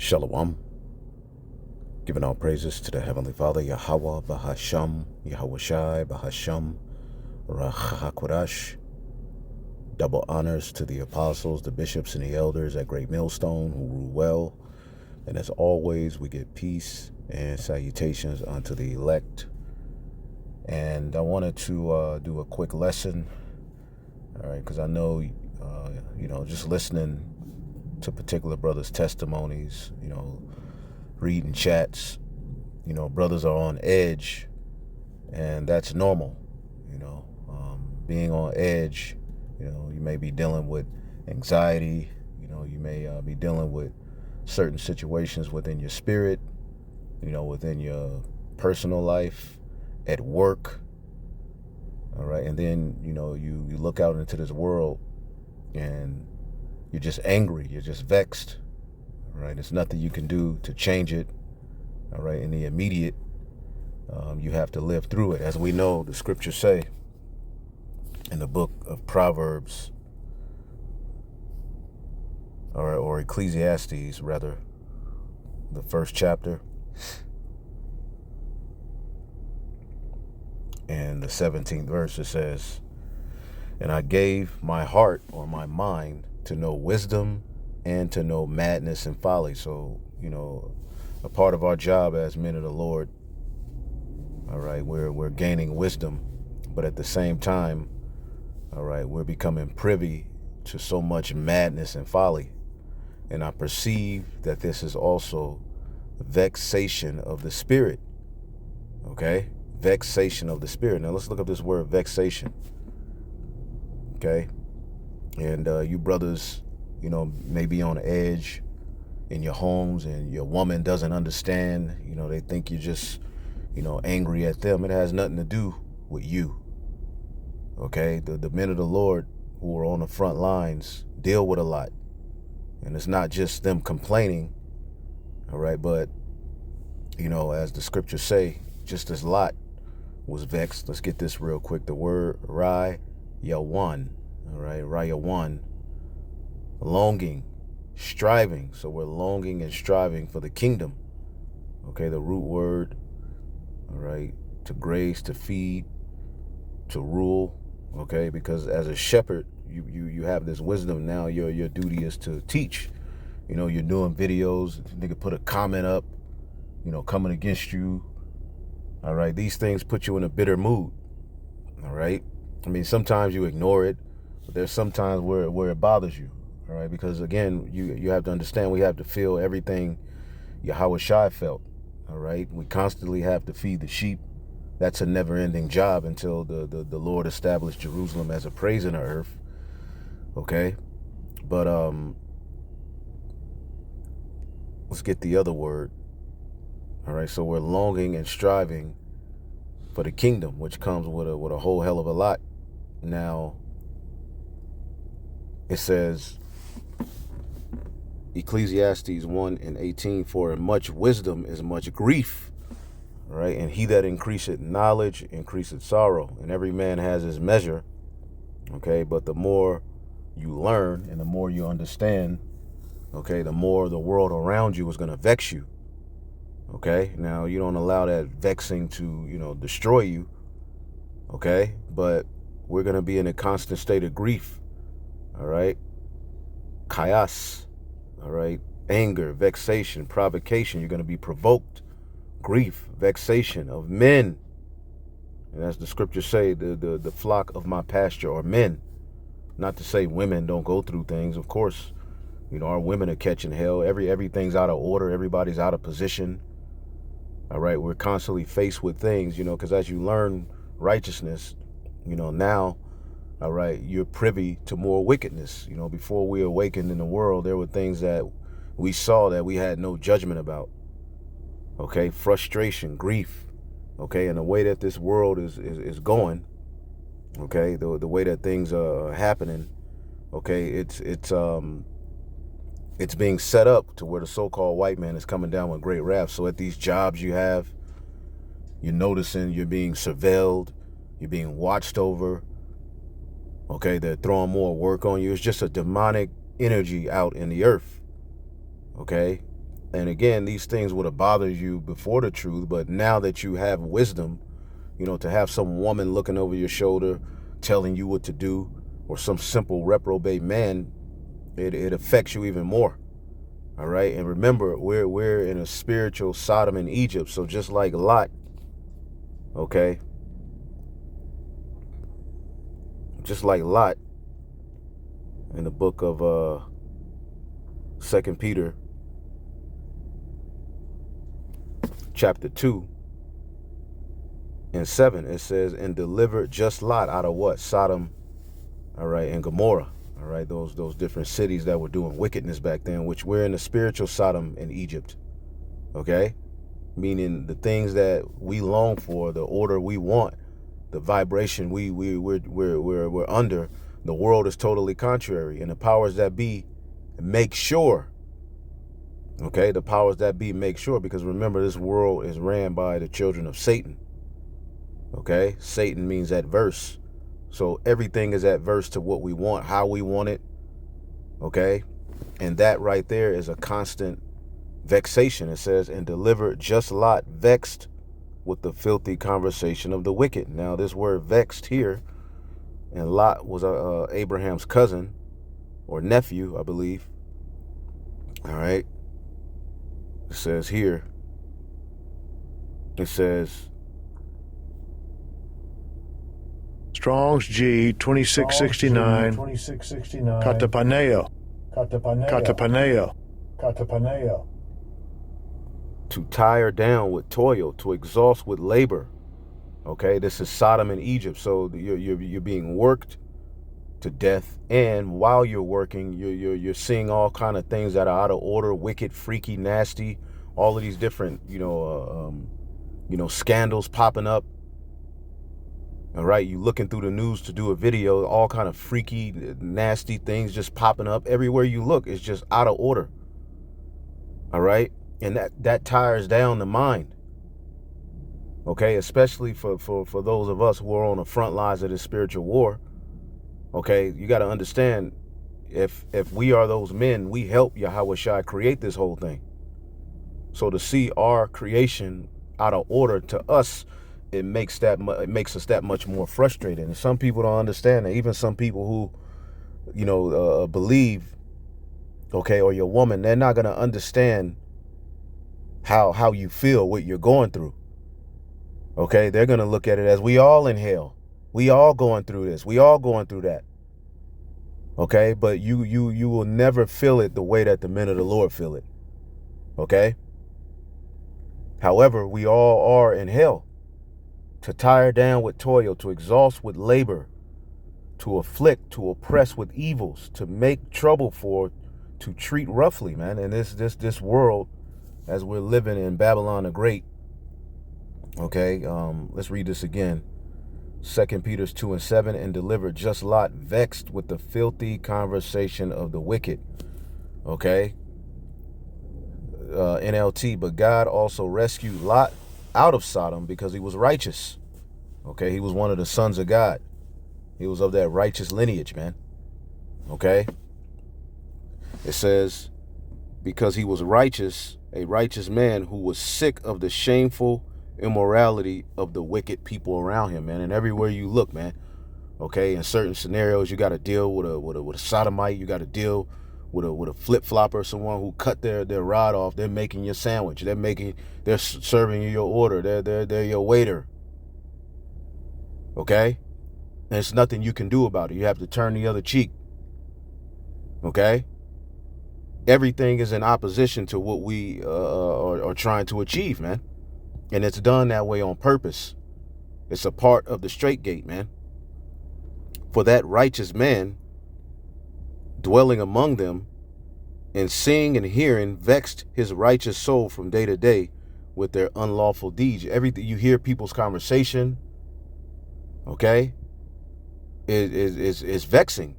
Shalom. Giving all praises to the Heavenly Father, Yahweh, Bahasham, Yahweh Shai, Bahasham, Rachakodash. Double honors to the apostles, the bishops, and the elders at Great Millstone who rule well. And as always, we give peace and salutations unto the elect. And I wanted to do a quick lesson, all right, because I know, just listening to particular brothers' testimonies, reading chats, brothers are on edge, and that's normal. Being on edge, you may be dealing with anxiety, you may be dealing with certain situations within your spirit, within your personal life, at work, all right, and then, you look out into this world and you're just angry, you're just vexed, right? There's nothing you can do to change it, all right? In the immediate, you have to live through it. As we know, the scriptures say in the book of Proverbs, or Ecclesiastes, rather, the first chapter, and the 17th verse, it says, "And I gave my heart or my mind to know wisdom and to know madness and folly." So, a part of our job as men of the Lord, all right, we're gaining wisdom, but at the same time, all right, we're becoming privy to so much madness and folly. And I perceive that this is also vexation of the spirit, okay? Vexation of the spirit. Now let's look up this word vexation, okay? And you brothers, may be on edge in your homes and your woman doesn't understand. They think you're just, angry at them. It has nothing to do with you, okay? The men of the Lord who are on the front lines deal with a lot. And it's not just them complaining, all right? But, as the scriptures say, just as Lot was vexed. Let's get this real quick. The word Rayawan, all right? Rayawan, longing, striving. So we're longing and striving for the kingdom, okay? The root word, all right, to graze, to feed, to rule, okay? Because as a shepherd, you have this wisdom. Now your duty is to teach. You're doing videos, nigga put a comment up, coming against you, all right? These things put you in a bitter mood, all right? I mean, sometimes you ignore it, but there's sometimes where it bothers you, all right? Because again, you have to understand, we have to feel everything Yahweh Shai felt, all right? We constantly have to feed the sheep. That's a never-ending job until the Lord established Jerusalem as a praise in the earth, okay? But let's get the other word, all right? So we're longing and striving for the kingdom, which comes with a whole hell of a lot. Now, it says, Ecclesiastes 1:18, "For in much wisdom is much grief, right? And he that increaseth knowledge increaseth sorrow. And every man has his measure, okay? But the more you learn and the more you understand, okay, the more the world around you is going to vex you, okay? Now, you don't allow that vexing to, destroy you, okay? But we're going to be in a constant state of grief, all right? Chaos, all right? Anger, vexation, provocation. You're going to be provoked. Grief, vexation of men. And as the scriptures say, the flock of my pasture are men. Not to say women don't go through things. Of course, our women are catching hell. Everything's out of order. Everybody's out of position. All right, we're constantly faced with things, because as you learn righteousness, now, all right, you're privy to more wickedness. Before we awakened in the world, there were things that we saw that we had no judgment about. Okay, frustration, grief, okay, and the way that this world is going, okay, the way that things are happening, okay, it's being set up to where the so-called white man is coming down with great wrath. So at these jobs you have, you're noticing you're being surveilled, you're being watched over, okay, they're throwing more work on you. It's just a demonic energy out in the earth, okay? And again, these things would have bothered you before the truth, but now that you have wisdom, to have some woman looking over your shoulder telling you what to do, or some simple reprobate man, it affects you even more. All right. And remember, we're in a spiritual Sodom and Egypt. So just like Lot, okay, just like Lot in the book of 2 Peter chapter 2 and 7, it says, and delivered just Lot out of what? Sodom, all right, and Gomorrah. All right, those different cities that were doing wickedness back then, which we're in the spiritual Sodom and Egypt. Okay, meaning the things that we long for, the order we want, the vibration we're under, the world is totally contrary, and the powers that be make sure. Okay, the powers that be make sure, because remember, this world is ran by the children of Satan. Okay, Satan means adverse. So everything is adverse to what we want, how we want it. Okay. And that right there is a constant vexation. It says, and delivered just Lot vexed with the filthy conversation of the wicked. Now this word vexed here, and Lot was Abraham's cousin or nephew, I believe. All right. It says here, it says, Strong's G 2669 Katapaneo to tire down with toil, to exhaust with labor. Okay, this is Sodom and Egypt. So you're being worked to death, and while you're working, you're seeing all kind of things that are out of order, wicked, freaky, nasty, all of these different scandals popping up. All right, you looking through the news to do a video, all kind of freaky, nasty things just popping up everywhere you look. It's just out of order. All right, and that tires down the mind. Okay, especially for those of us who are on the front lines of this spiritual war. Okay, you got to understand, if we are those men, we help Yahweh Shai create this whole thing. So to see our creation out of order, to us, it makes us that much more frustrated. And some people don't understand that. Even some people who, believe, okay, or your woman, they're not gonna understand how you feel, what you're going through. Okay, they're gonna look at it as, we all in hell, we all going through this, we all going through that. Okay, but you will never feel it the way that the men of the Lord feel it. Okay. However, we all are in hell. To tire down with toil, to exhaust with labor, to afflict, to oppress with evils, to make trouble for, to treat roughly, man. And this world, as we're living in Babylon the Great. Okay, let's read this again. 2 Peter 2 and 7, and delivered just Lot vexed with the filthy conversation of the wicked. Okay. NLT, but God also rescued Lot out of Sodom because he was righteous. Okay, he was one of the sons of God. He was of that righteous lineage, man. Okay. It says, because he was righteous, a righteous man who was sick of the shameful immorality of the wicked people around him, man. And everywhere you look, man. Okay, in certain scenarios, you got to deal with a sodomite. You got to deal with a flip-flopper, someone who cut their rod off. They're making your sandwich. They're serving you your order. They're your waiter. Okay? And there's nothing you can do about it. You have to turn the other cheek. Okay? Everything is in opposition to what we are trying to achieve, man. And it's done that way on purpose. It's a part of the straight gate, man. For that righteous man dwelling among them, and seeing and hearing, vexed his righteous soul from day to day with their unlawful deeds. Everything you hear, people's conversation, okay, is vexing.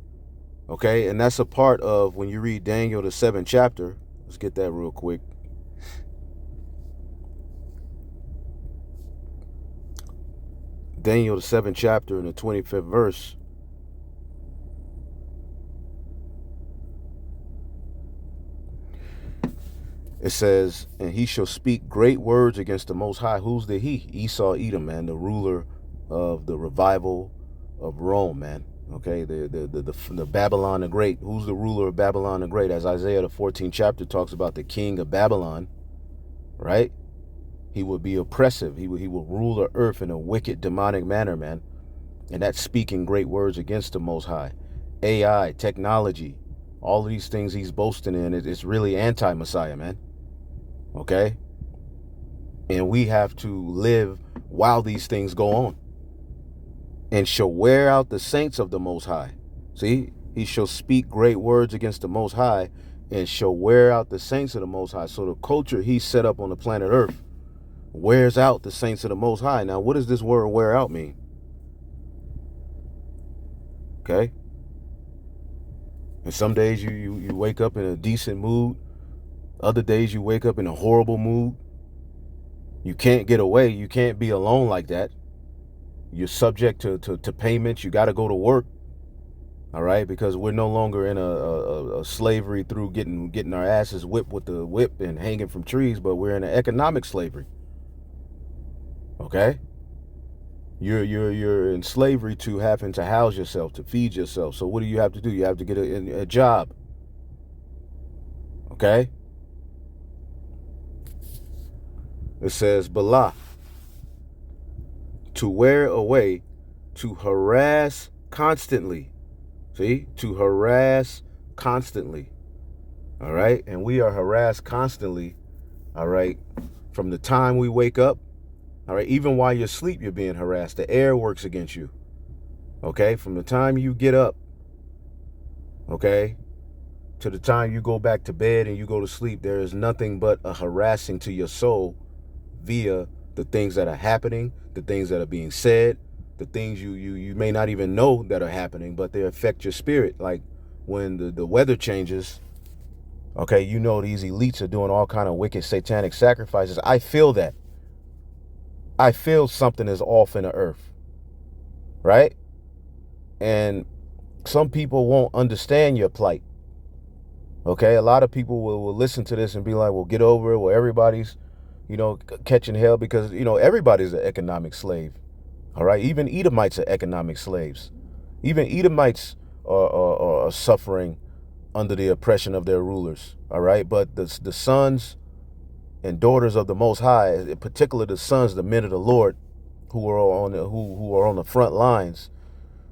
Okay, and that's a part of when you read Daniel the 7th chapter. Let's get that real quick. Daniel the 7th chapter and the 25th verse. It says, and he shall speak great words against the Most High. Who's the he? Esau, Edom, man, the ruler of the revival of Rome, man. Okay, the Babylon the Great. Who's the ruler of Babylon the Great? As Isaiah the 14th chapter talks about the king of Babylon, right? He would be oppressive. He will rule the earth in a wicked, demonic manner, man. And that's speaking great words against the Most High. AI, technology, all of these things he's boasting in, it's really anti-Messiah, man. Okay? And we have to live while these things go on. And shall wear out the saints of the Most High. See? He shall speak great words against the Most High and shall wear out the saints of the Most High. So the culture he set up on the planet Earth wears out the saints of the Most High. Now, what does this word wear out mean? Okay? And some days you wake up in a decent mood. Other days you wake up in a horrible mood. You can't get away. You can't be alone like that. You're subject to payments. You got to go to work. All right? Because we're no longer in a slavery through getting our asses whipped with the whip and hanging from trees, but we're in an economic slavery. Okay? You're in slavery to having to house yourself, to feed yourself. So what do you have to do? You have to get a job. Okay? It says, Bala, to wear away, to harass constantly. See? To harass constantly. All right? And we are harassed constantly, all right, from the time we wake up. All right? Even while you're asleep, you're being harassed. The air works against you. Okay? From the time you get up, okay, to the time you go back to bed and you go to sleep, there is nothing but a harassing to your soul via the things that are happening, the things that are being said, the things you may not even know that are happening, but they affect your spirit. Like when the weather changes, okay, you know these elites are doing all kind of wicked satanic sacrifices. I feel that. I feel something is off in the earth, right? And some people won't understand your plight. Okay, a lot of people will listen to this and be like, well, get over it. Well, everybody's, catching hell because, everybody's an economic slave. All right, even Edomites are economic slaves. Even Edomites are suffering under the oppression of their rulers. All right, but the sons and daughters of the Most High, in particular the sons, the men of the Lord, who are on the front lines.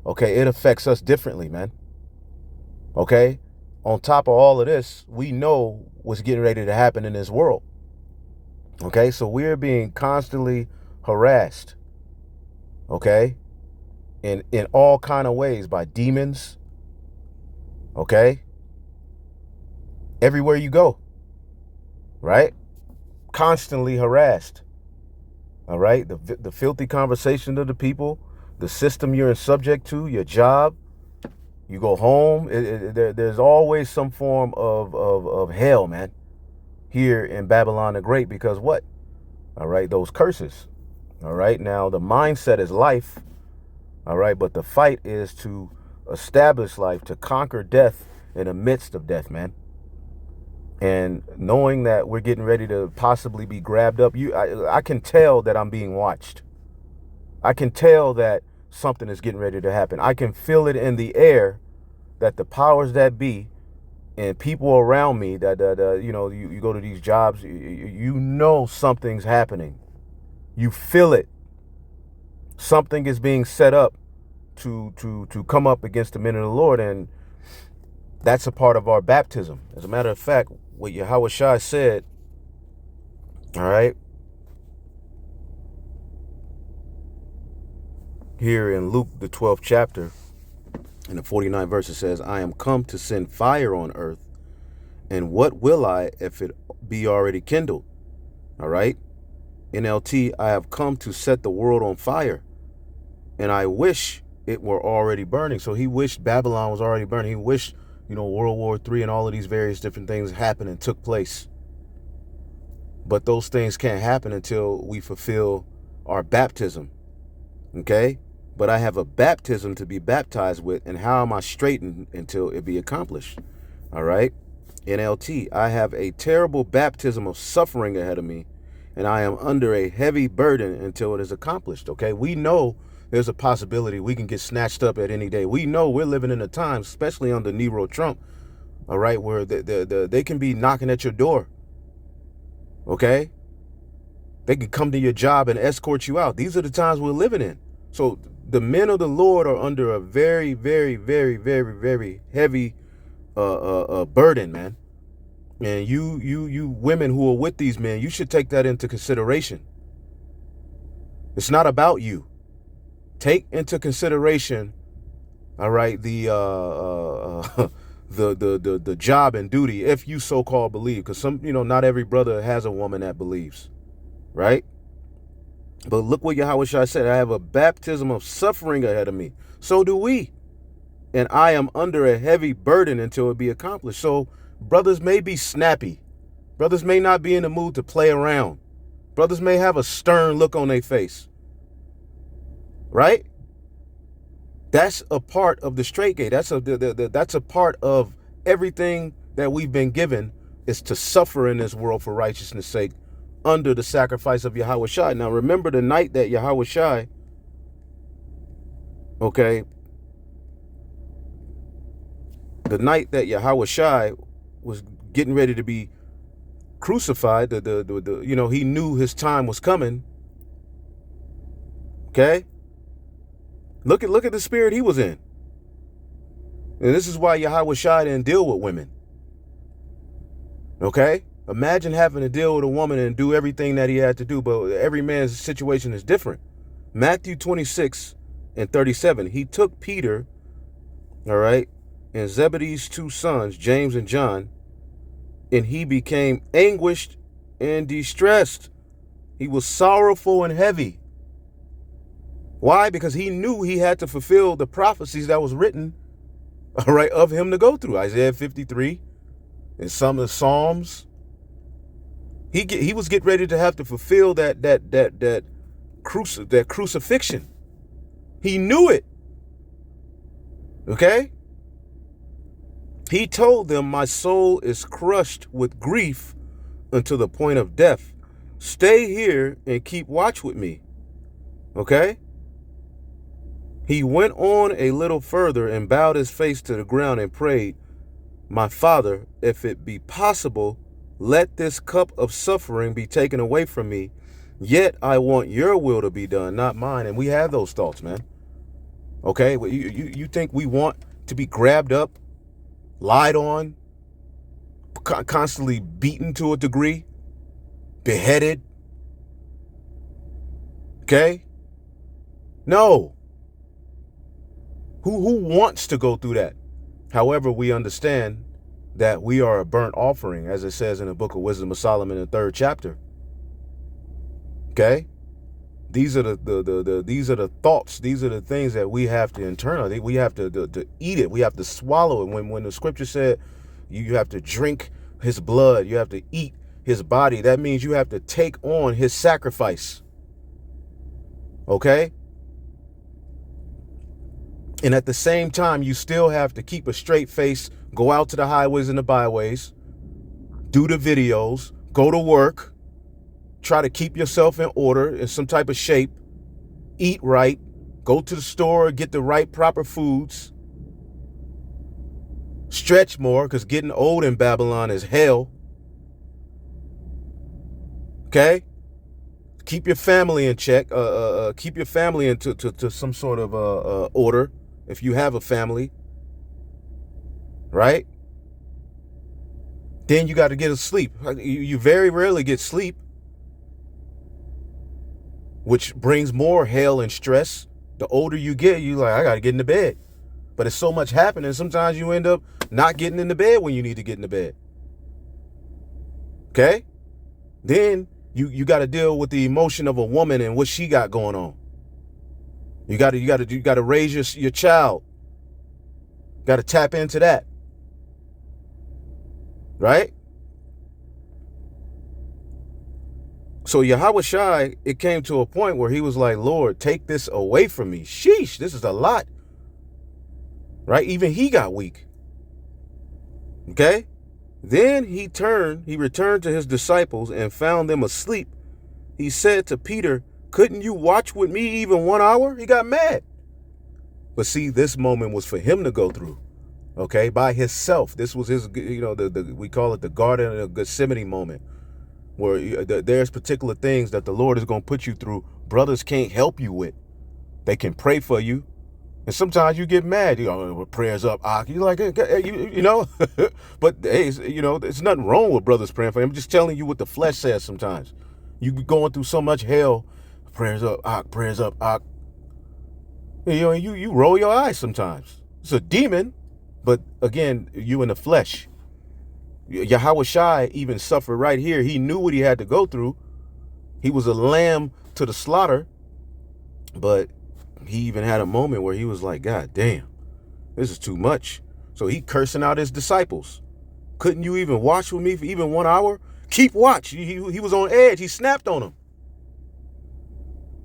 Okay, it affects us differently, man. Okay, on top of all of this, we know what's getting ready to happen in this world. Okay, so we're being constantly harassed. Okay, in all kind of ways by demons. Okay, everywhere you go, right? Constantly harassed. All right, the filthy conversation of the people, the system you're in subject to, your job. You go home. There's always some form of hell, man, here in Babylon the Great, because what? All right, those curses. All right, now the mindset is life. All right, but the fight is to establish life, to conquer death in the midst of death, man. And knowing that we're getting ready to possibly be grabbed up, I can tell that I'm being watched. I can tell that something is getting ready to happen. I can feel it in the air that the powers that be and people around me that you go to these jobs, you know something's happening. You feel it. Something is being set up to come up against the men of the Lord, and that's a part of our baptism. As a matter of fact, what Yahweh Shai said, all right, here in Luke, the 12th chapter, in the 49th verse, it says, I am come to send fire on earth, and what will I if it be already kindled? All right. NLT, I have come to set the world on fire, and I wish it were already burning. So he wished Babylon was already burning. He wished, World War III and all of these various different things happened and took place. But those things can't happen until we fulfill our baptism. Okay? But I have a baptism to be baptized with, and how am I straightened until it be accomplished? All right? NLT, I have a terrible baptism of suffering ahead of me, and I am under a heavy burden until it is accomplished. Okay, we know there's a possibility we can get snatched up at any day. We know we're living in a time, especially under Nero Trump, all right, where they can be knocking at your door. Okay, they can come to your job and escort you out. These are the times we're living in. So the men of the Lord are under a very, very, very, very, very heavy burden, man. And you women who are with these men, you should take that into consideration. It's not about you. Take into consideration, all right, the the job and duty, if you so-called believe, because not every brother has a woman that believes, right? But look what Yahushua said, I have a baptism of suffering ahead of me. So do we. And I am under a heavy burden until it be accomplished. So brothers may be snappy. Brothers may not be in the mood to play around. Brothers may have a stern look on their face. Right? That's a part of the straight gate. That's a part of everything that we've been given, is to suffer in this world for righteousness' sake under the sacrifice of Yahushua. Now remember the night that Yahushua, okay, the night that Yahushua was getting ready to be crucified, he knew his time was coming. Okay? Look at the spirit he was in. And this is why Yahushua didn't deal with women. Okay? Imagine having to deal with a woman and do everything that he had to do, but every man's situation is different. Matthew 26:37, he took Peter, all right, and Zebedee's two sons, James and John, and he became anguished and distressed. He was sorrowful and heavy. Why? Because he knew he had to fulfill the prophecies that was written, all right, of him to go through. Isaiah 53 and some of the Psalms. He was getting ready to have to fulfill that crucifixion. He knew it. Okay? He told them, my soul is crushed with grief unto the point of death. Stay here and keep watch with me. Okay? He went on a little further and bowed his face to the ground and prayed, my Father, if it be possible, let this cup of suffering be taken away from me. Yet I want your will to be done, not mine. And we have those thoughts, man. Okay? You think we want to be grabbed up, lied on, constantly beaten to a degree, beheaded? Okay? No. Who wants to go through that? However, we understand that we are a burnt offering, as it says in the book of Wisdom of Solomon in the 3rd chapter. Okay? These are these are the thoughts. These are the things that we have to internalize. We have to eat it. We have to swallow it. When the scripture said you have to drink his blood, you have to eat his body, that means you have to take on his sacrifice. Okay? And at the same time, you still have to keep a straight face, go out to the highways and the byways, do the videos, go to work, try to keep yourself in order, in some type of shape, eat right, go to the store, get the right proper foods, stretch more, because getting old in Babylon is hell. Okay? Keep your family in check, keep your family into some sort of order. If you have a family, right? Then you got to get a sleep. You very rarely get sleep, which brings more hell and stress. The older you get, you like, I got to get into bed. But it's so much happening. Sometimes you end up not getting into bed when you need to get into bed. Okay? Then you got to deal with the emotion of a woman and what she got going on. You got to raise your child. Got to tap into that. Right? So Yahushua, it came to a point where he was like, Lord, take this away from me. Sheesh, this is a lot. Right? Even he got weak. Okay? Then he returned to his disciples and found them asleep. He said to Peter, couldn't you watch with me even 1 hour? He got mad. But see, this moment was for him to go through, okay, by himself. This was his, we call it the Garden of Gethsemane moment, where there's particular things that the Lord is going to put you through. Brothers can't help you with. They can pray for you. And sometimes you get mad, prayers up, you're like, but hey, there's nothing wrong with brothers praying for you. I'm just telling you what the flesh says sometimes. You be going through so much hell, prayers up, prayers up, you roll your eyes sometimes. It's a demon, but again, you in the flesh. Yahweh Shai even suffered right here. He knew what he had to go through. He was a lamb to the slaughter, but he even had a moment where he was like, God damn, this is too much. So he cursing out his disciples. Couldn't you even watch with me for even 1 hour? Keep watch. He was on edge. He snapped on them.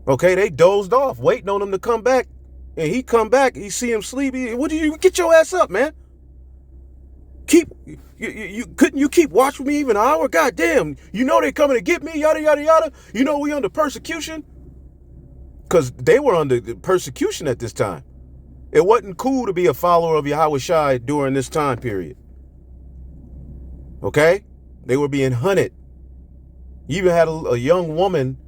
Okay, they dozed off, waiting on him to come back. And he come back, he see him sleep. What do you get your ass up, man? Couldn't you keep watch with me even an hour? God damn, they coming to get me, yada, yada, yada. We under persecution. Because they were under persecution at this time. It wasn't cool to be a follower of Yahweh Shai during this time period. Okay? They were being hunted. You even had a young woman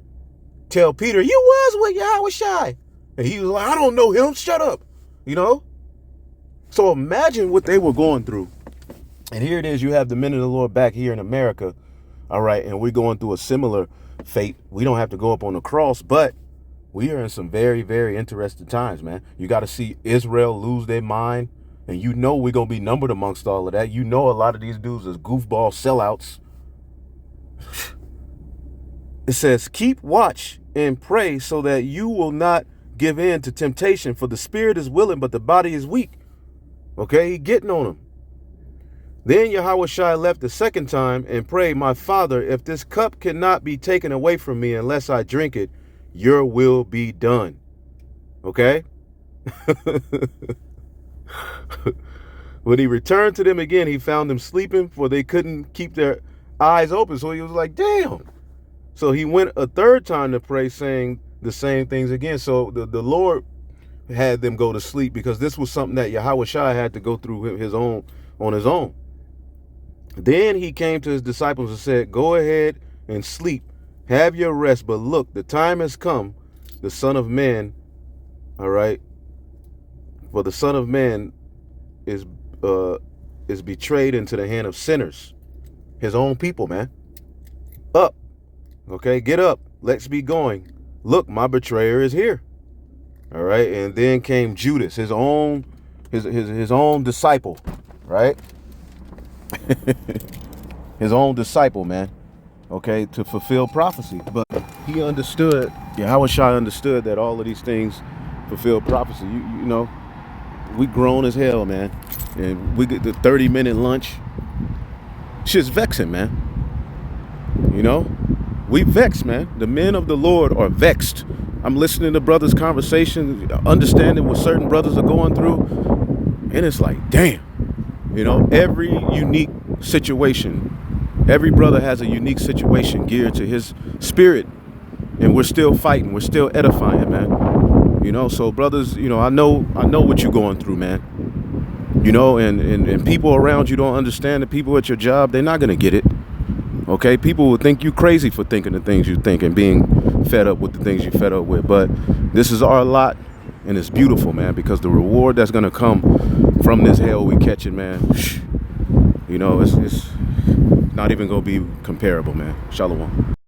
tell Peter, you was with Yahweh Shai. And he was like, I don't know him, shut up. So imagine what they were going through. And here it is, you have the men of the Lord back here in America. All right, and we're going through a similar fate. We don't have to go up on the cross, but we are in some very, very interesting times, man. You got to see Israel lose their mind. And we're going to be numbered amongst all of that. A lot of these dudes is goofball sellouts. It says, keep watch and pray so that you will not give in to temptation. For the spirit is willing, but the body is weak. Okay, he getting on them. Then Yahweh Shai left the second time and prayed, my Father, if this cup cannot be taken away from me unless I drink it, your will be done. Okay? When he returned to them again, he found them sleeping, for they couldn't keep their eyes open. So he was like, damn. So he went a third time to pray, saying the same things again. So the Lord had them go to sleep because this was something that Yahweh Shai had to go through on his own. Then he came to his disciples and said, go ahead and sleep. Have your rest, but look, the time has come, the Son of Man, all right, for the Son of Man is betrayed into the hand of sinners, his own people, man. Up, okay, get up, let's be going. Look, my betrayer is here, all right, and then came Judas, his own disciple, right, his own disciple, man. Okay, to fulfill prophecy. But he understood, Yahweh Shai understood that all of these things fulfill prophecy. We grown as hell, man. And we get the 30-minute lunch. Shit's vexing, man. We vexed, man. The men of the Lord are vexed. I'm listening to brothers' conversations, understanding what certain brothers are going through. And it's like, damn. Every unique situation, every brother has a unique situation geared to his spirit, and we're still fighting. We're still edifying, man. So brothers, I know what you're going through, man. And people around you don't understand. The people at your job, they're not going to get it. Okay, people will think you crazy for thinking the things you think and being fed up with the things you fed up with. But this is our lot, and it's beautiful, man, because the reward that's going to come from this hell we catching, man, it's not even going to be comparable, man. Shalom.